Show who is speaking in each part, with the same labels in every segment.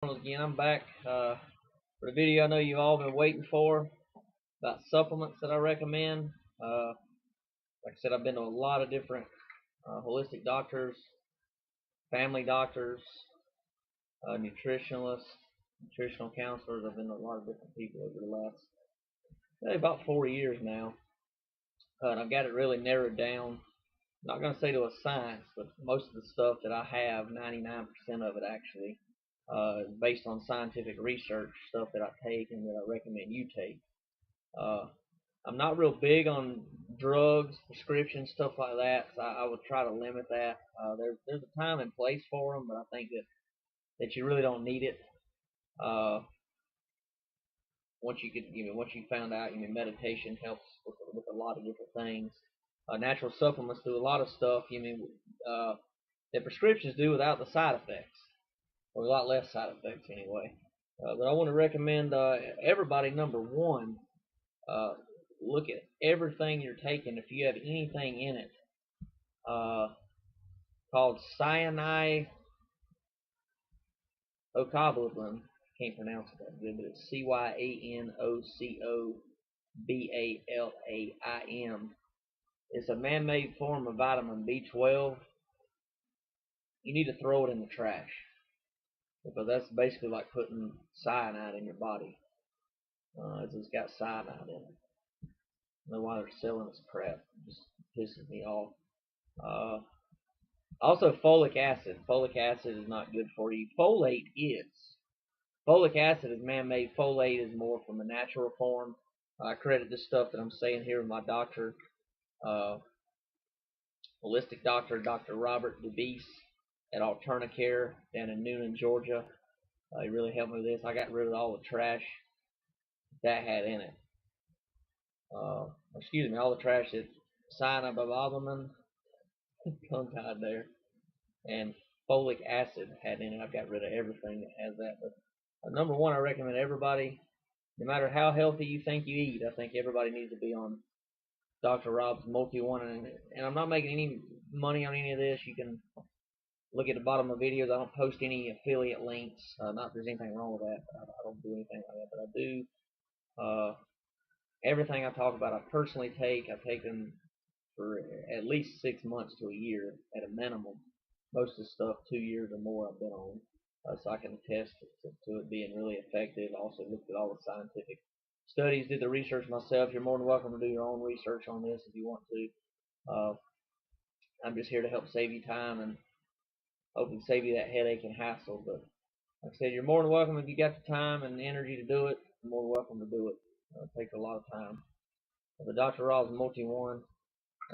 Speaker 1: Again, I'm back for a video I know you've all been waiting for about supplements that I recommend. Like I said, I've been to a lot of different holistic doctors, family doctors, nutritionalists, nutritional counselors. I've been to a lot of different people over the last about 4 years now, and I've got it really narrowed down. I'm not going to say to a science, but most of the stuff that I have, 99% of it actually, based on scientific research, stuff that I take and that I recommend you take. I'm not real big on drugs, prescriptions, stuff like that, so I would try to limit that. There's a time and place for them, but I think that you really don't need it. Once you found out, meditation helps with a lot of different things. Natural supplements do a lot of stuff. That prescriptions do without the side effects, or a lot less side effects anyway. But I want to recommend everybody, number one, look at everything you're taking. If you have anything in it called cyanocobalamin, can't pronounce it that good, but it's CYANOCOBALAIM. It's a man-made form of vitamin B12. You need to throw it in the trash, because that's basically like putting cyanide in your body. It's got cyanide in it. I don't know why they're selling this crap. It just pisses me off. Also, folic acid. Folic acid is not good for you. Folate is. Folic acid is man-made. Folate is more from a natural form. I credit this stuff that I'm saying here with my doctor, holistic doctor, Dr. Robert DeBeese at Alternacare down in Newnan, Georgia. He really helped me with this. I got rid of all the trash that had in it. All the trash that cyanobalamin, tongue-tied there, and folic acid had in it. I've got rid of everything that has that. But number one, I recommend everybody, no matter how healthy you think you eat, I think everybody needs to be on Dr. Rob's Multi-One. And I'm not making any money on any of this. You can look at the bottom of videos. I don't post any affiliate links. Not that there's anything wrong with that. I don't do anything like that, but I do. Everything I talk about, I personally take. I've taken for at least 6 months to a year at a minimum. Most of the stuff 2 years or more I've been on, so I can attest to it being really effective. I also looked at all the scientific studies, did the research myself. You're more than welcome to do your own research on this if you want to. I'm just here to help save you time and hopefully save you that headache and hassle. But like I said, you're more than welcome if you got the time and the energy to do it. You're more than welcome to do it. It takes a lot of time. The Dr. Rob's Multi-One,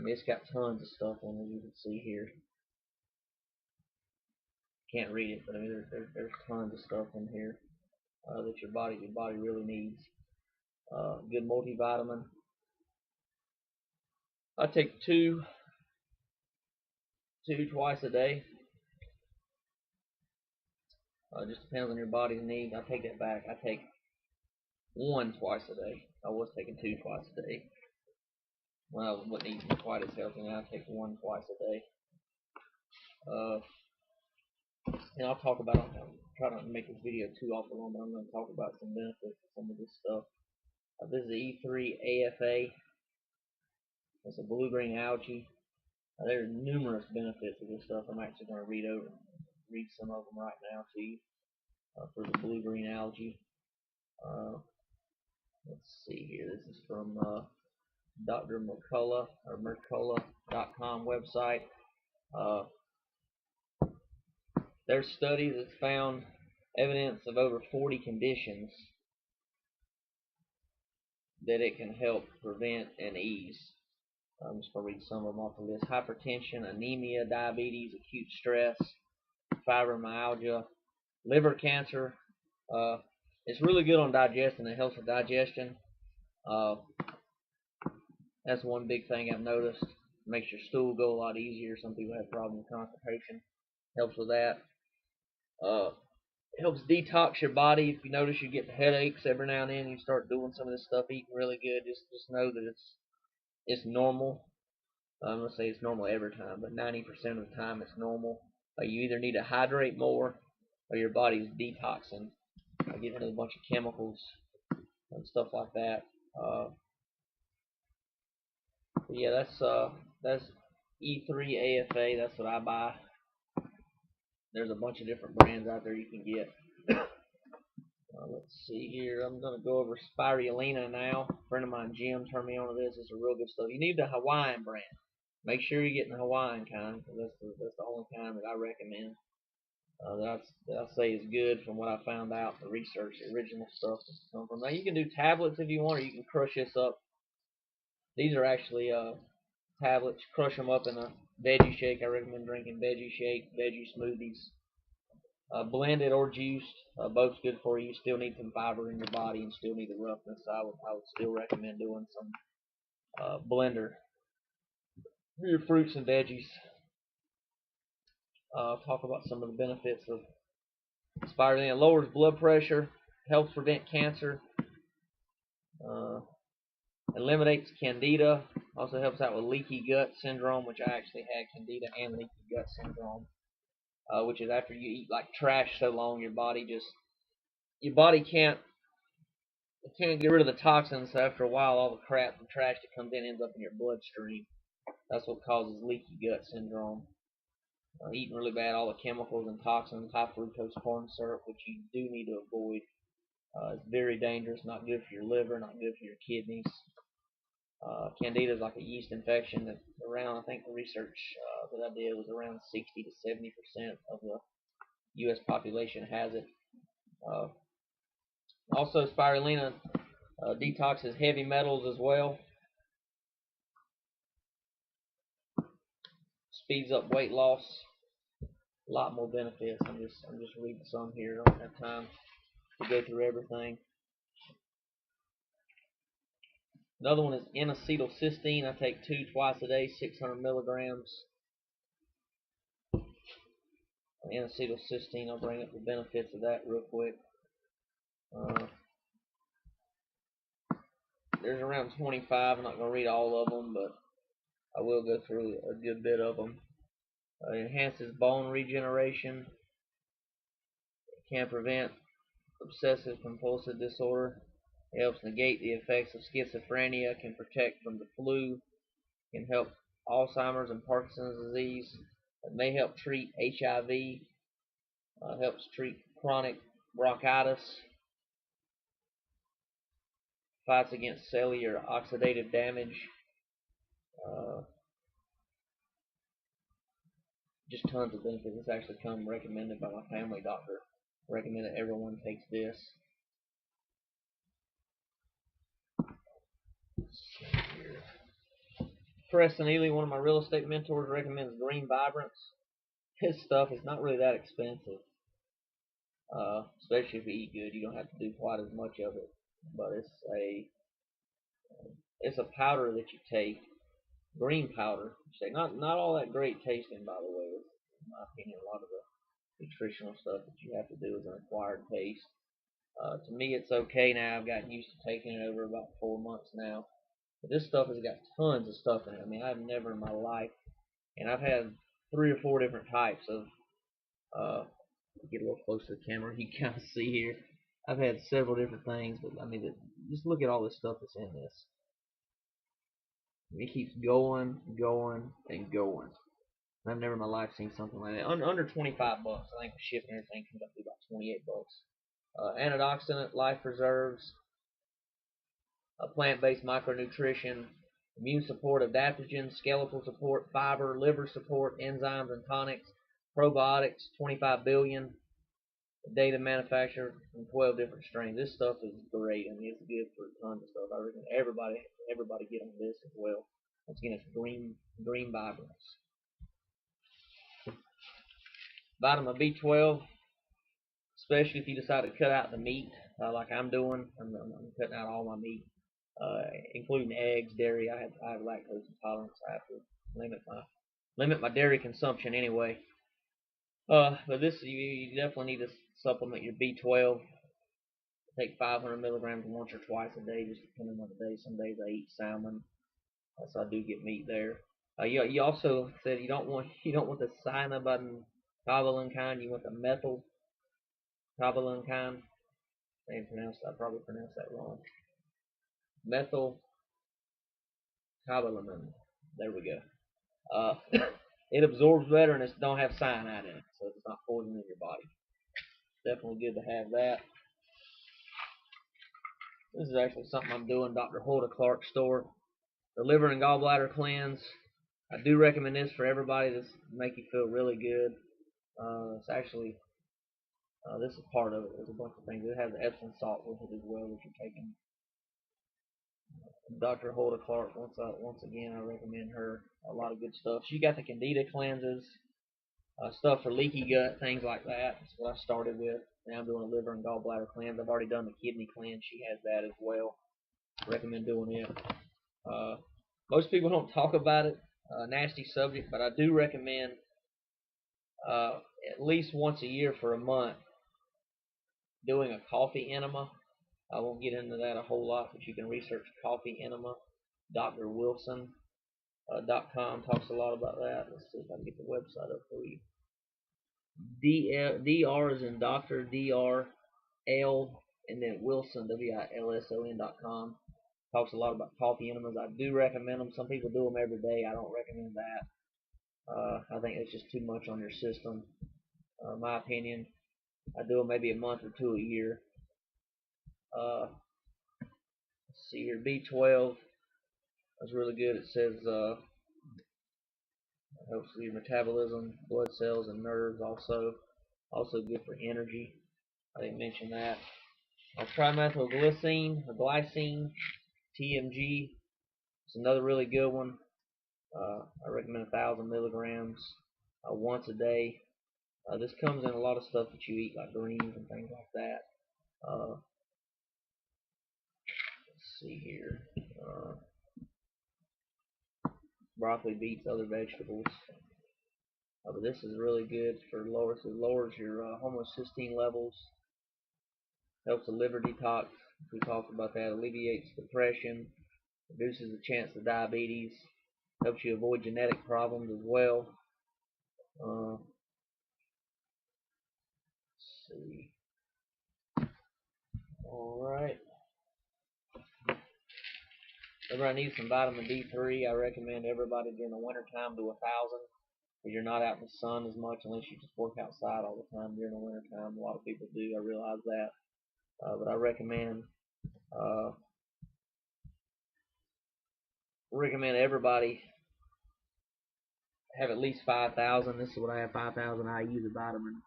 Speaker 1: it's got tons of stuff in it, you can see here. Can't read it, but there's tons of stuff in here that your body really needs. Good multivitamin. I take two twice a day. Just depends on your body's needs. I take that back. I take one twice a day. I was taking two twice a day. When I wasn't eating quite as healthy, now I take one twice a day. And I'll talk about, I'll try not to make this video too awful long, but I'm going to talk about some benefits of some of this stuff. This is the E3 AFA. It's a blue-green algae. There are numerous benefits of this stuff. I'm actually going to read some of them right now to you for the blue-green algae. Let's see here. This is from Dr. McCullough or Mercola.com website. There's studies that's found evidence of over 40 conditions that it can help prevent and ease. I'm just going to read some of them off the list. Hypertension, anemia, diabetes, acute stress, fibromyalgia, liver cancer. It's really good on digestion. It helps with digestion. That's one big thing I've noticed. It makes your stool go a lot easier. Some people have problems with constipation. Helps with that. It helps detox your body. If you notice you get headaches every now and then, you start doing some of this stuff, eating really good. Just know that it's normal. I'm gonna say it's normal every time, but 90% of the time it's normal. You either need to hydrate more, or your body's detoxing, getting rid of a bunch of chemicals and stuff like that. Yeah, that's E3 AFA. That's what I buy. There's a bunch of different brands out there you can get. Let's see here. I'm going to go over spirulina now. A friend of mine, Jim, turned me on to this. It's a real good stuff. You need the Hawaiian brand. Make sure you're getting the Hawaiian kind, because that's the only kind that I recommend. That I say is good from what I found out, the research, the original stuff that's come from. Now you can do tablets if you want, or you can crush this up. These are actually tablets. Crush them up in a veggie shake. I recommend drinking veggie shake, veggie smoothies. Blended or juiced, both good for you. You still need some fiber in your body and still need the roughness. I would still recommend doing some blender for your fruits and veggies. Talk about some of the benefits of spirulina. It lowers blood pressure, helps prevent cancer, eliminates candida, also helps out with leaky gut syndrome, which I actually had candida and leaky gut syndrome, which is after you eat like trash so long, your body can't get rid of the toxins. So after a while, all the crap and trash that comes in ends up in your bloodstream. That's what causes leaky gut syndrome. Eating really bad, all the chemicals and toxins, high fructose corn syrup, which you do need to avoid. It's very dangerous, not good for your liver, not good for your kidneys. Candida is like a yeast infection that around, I think the research that I did was around 60 to 70% of the U.S. population has it. Also, spirulina detoxes heavy metals as well. Speeds up weight loss. A lot more benefits. I'm just reading some here. I don't have time to go through everything. Another one is N-acetylcysteine. I take 2 twice a day, 600 milligrams. N-acetylcysteine. I'll bring up the benefits of that real quick. There's around 25. I'm not going to read all of them, but I will go through a good bit of them. It enhances bone regeneration. It can prevent obsessive compulsive disorder. It helps negate the effects of schizophrenia. Can protect from the flu. Can help Alzheimer's and Parkinson's disease. It may help treat HIV. Helps treat chronic bronchitis. Fights against cellular oxidative damage. Just tons of benefits. It's actually come recommended by my family doctor. Recommend that everyone takes this. Preston Ely, one of my real estate mentors, recommends Green Vibrance. His stuff is not really that expensive, especially if you eat good. You don't have to do quite as much of it, but it's a powder that you take, green powder. Not all that great tasting, by the way. In my opinion, a lot of the nutritional stuff that you have to do is an acquired taste. To me, it's okay now. I've gotten used to taking it over about 4 months now. But this stuff has got tons of stuff in it. I mean, I've never in my life, and I've had 3 or 4 different types of, get a little closer to the camera, you can kind of see here. I've had several different things, but I mean, just look at all this stuff that's in this. It keeps going, and going. I've never in my life seen something like that. Under 25 bucks. I think the shipping and everything comes up to about 28 bucks. Antioxidant, life preserves, plant-based micronutrition, immune support, adaptogens, skeletal support, fiber, liver support, enzymes and tonics, probiotics, 25 billion data manufactured from 12 different strains. This stuff is great. I mean, it's good for tons of stuff. I recommend everybody get on this as well. Once again, it's Green Vibrance. Vitamin B12, especially if you decide to cut out the meat, like I'm doing. I'm cutting out all my meat, including eggs, dairy. I have lactose intolerance. I have to limit my dairy consumption anyway. But this you definitely need to supplement your B12. Take 500 milligrams once or twice a day, just depending on the day. Some days I eat salmon, so I do get meat there. You also said you don't want the cyanamide kind. You want the methyl kind. I probably pronounced that wrong. Methyl cobalamin. There we go. It absorbs better and it don't have cyanide in it, so it's not poisoning your body. Definitely good to have that. This is actually something I'm doing, Dr. Hulda Clark's store. The liver and gallbladder cleanse. I do recommend this for everybody. This make you feel really good. It's actually, this is part of it. There's a bunch of things. It has Epsom salt with it as well that you're taking. Dr. Hulda Clark, once again, I recommend her. A lot of good stuff. She got the Candida cleanses, stuff for leaky gut, things like that. That's what I started with. Now I'm doing a liver and gallbladder cleanse. I've already done the kidney cleanse. She has that as well. Recommend doing it. Most people don't talk about it. Nasty subject, but I do recommend at least once a year for a month doing a coffee enema. I won't get into that a whole lot, but you can research coffee enema. drwilson.com talks a lot about that. Let's see if I can get the website up for you. DR is in Dr. DRL, and then Wilson, WILSON.com. Talks a lot about coffee enemas. I do recommend them. Some people do them every day. I don't recommend that. I think it's just too much on your system. My opinion. I do them maybe a month or two a year. Let's see here. B12 is really good. It says helps with your metabolism, blood cells, and nerves. Also good for energy. I didn't mention that. Trimethylglycine, or glycine, TMG. It's another really good one. I recommend 1,000 milligrams once a day. This comes in a lot of stuff that you eat, like greens and things like that. Let's see here. Broccoli, beets, other vegetables. But this is really good for lowers your homocysteine levels. Helps the liver detox. We talked about that. Alleviates depression. Reduces the chance of diabetes. Helps you avoid genetic problems as well. Let's see. Alright. Everybody needs some vitamin D3. I recommend everybody during the winter time do 1,000. Because you're not out in the sun as much unless you just work outside all the time during the winter time. A lot of people do. I realize that. But I recommend everybody have at least 5,000. This is what I have, 5,000. I use a vitamin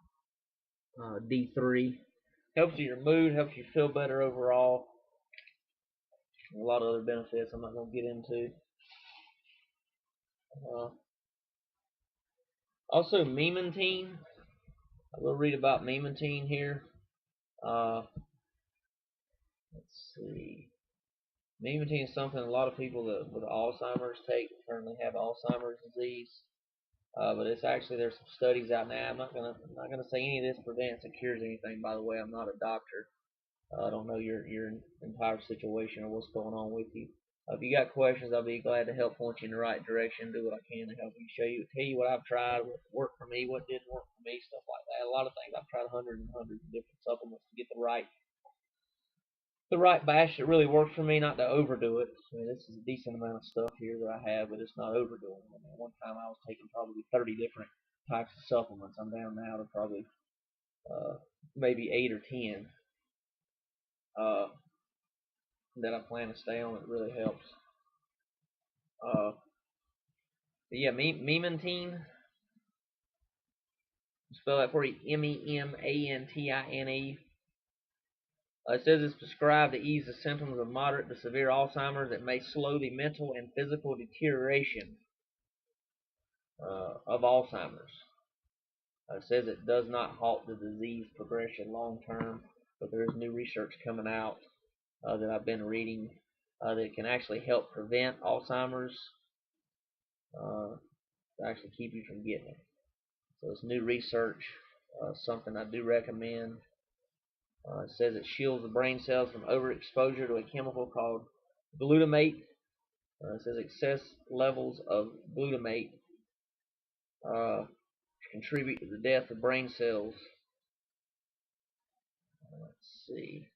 Speaker 1: D3. Helps with your mood, helps you feel better overall. A lot of other benefits I'm not going to get into. Also, memantine. I will read about memantine here. Let's see. Memantine is something a lot of people that with Alzheimer's take currently have Alzheimer's disease. But it's actually, there's some studies out now. I'm not gonna say any of this prevents or cures anything. By the way, I'm not a doctor. I don't know your entire situation or what's going on with you. If you got questions, I'll be glad to help point you in the right direction. Do what I can to help you, tell you what I've tried, what worked for me, what didn't work for me, stuff like that. A lot of things. I've tried hundreds and hundreds of different supplements to get the right batch that really works for me, not to overdo it. I mean, this is a decent amount of stuff here that I have, but it's not overdoing it. I mean, one time I was taking probably 30 different types of supplements. I'm down now to probably maybe 8 or 10 that I plan to stay on. It really helps. But yeah, memantine. Spell that for you. MEMANTINE. It says it's prescribed to ease the symptoms of moderate to severe Alzheimer's that may slow the mental and physical deterioration of Alzheimer's. It says it does not halt the disease progression long term, but there is new research coming out that I've been reading that can actually help prevent Alzheimer's, to actually keep you from getting it. So it's new research, something I do recommend. It says it shields the brain cells from overexposure to a chemical called glutamate. It says excess levels of glutamate contribute to the death of brain cells. see.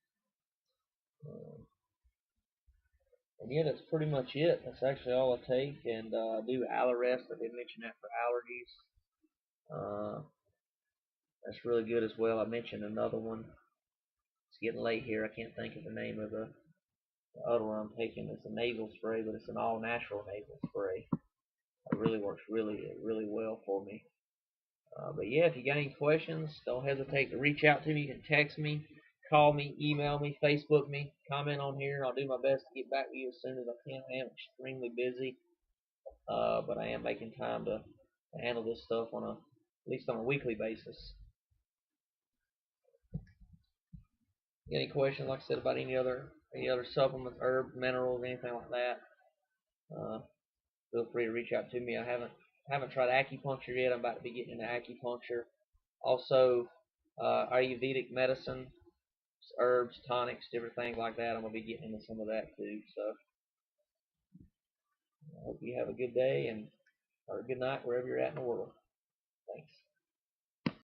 Speaker 1: And yeah, that's pretty much it. That's actually all I take. And I do Allerest. I did mention that for allergies. That's really good as well. I mentioned another one. It's getting late here. I can't think of the name of the other one I'm taking. It's a nasal spray, but it's an all-natural nasal spray. It really works really well for me. But yeah, if you got any questions, don't hesitate to reach out to me. You can text me, call me, email me, Facebook me, comment on here. I'll do my best to get back to you as soon as I can. I am extremely busy, but I am making time to handle this stuff at least on a weekly basis. Got any questions, like I said, about any other supplements, herbs, minerals, anything like that? Feel free to reach out to me. I haven't tried acupuncture yet. I'm about to be getting into acupuncture. Also, Ayurvedic medicine, herbs, tonics, different things like that. I'm gonna be getting into some of that too. So I hope you have a good day or a good night wherever you're at in the world. Thanks.